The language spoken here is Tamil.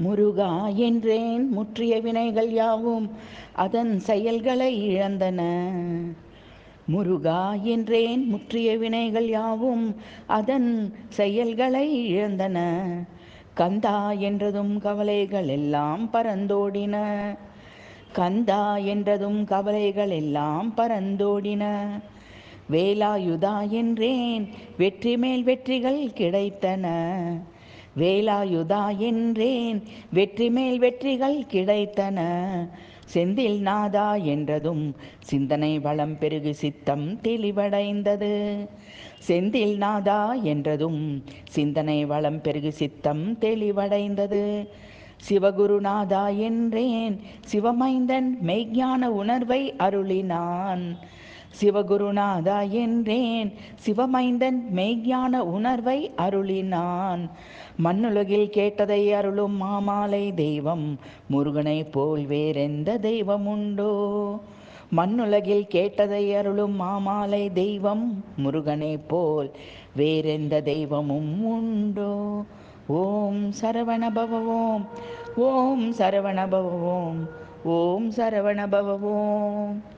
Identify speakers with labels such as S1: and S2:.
S1: முருகா என்றேன் முற்றிய வினைகள் யாவும் அதன் செயல்களை இழந்தன. முருகா என்றேன் முற்றிய வினைகள் யாவும் அதன் செயல்களை இழந்தன. கந்தா என்றதும் கவலைகள் எல்லாம் பறந்தோடின. கந்தா என்றதும் கவலைகள் எல்லாம் பறந்தோடின. வேலாயுதா என்றேன் வெற்றி மேல் வெற்றிகள் கிடைத்தன. வேலாயுதா என்றேன் வெற்றி மேல் வெற்றிகள் கிடைத்தன. செந்தில் நாதா என்றதும் சிந்தனை வளம் பெருகு சித்தம் தெளிவடைந்தது. செந்தில் நாதா என்றதும் சிந்தனை வளம் பெருகு சித்தம் தெளிவடைந்தது. சிவகுருநாதா என்றேன் சிவமைந்தன் மெய்ஞான உணர்வை அருளினான். சிவகுருநாதா என்றேன் சிவமைந்தன் மெய்ஞான உணர்வை அருளினான். மண்ணுலகில் கேட்டதை அருளும் மாமாலை தெய்வம் முருகனை போல் வேறெந்த தெய்வம் உண்டோ? மண்ணுலகில் கேட்டதை அருளும் மாமாலை தெய்வம் முருகனை போல் வேறெந்த தெய்வமும் உண்டோ? ஓம் சரவணபவ ஓம். ஓம் சரவணபவ ஓம். ஓம் சரவணபவ ஓம்.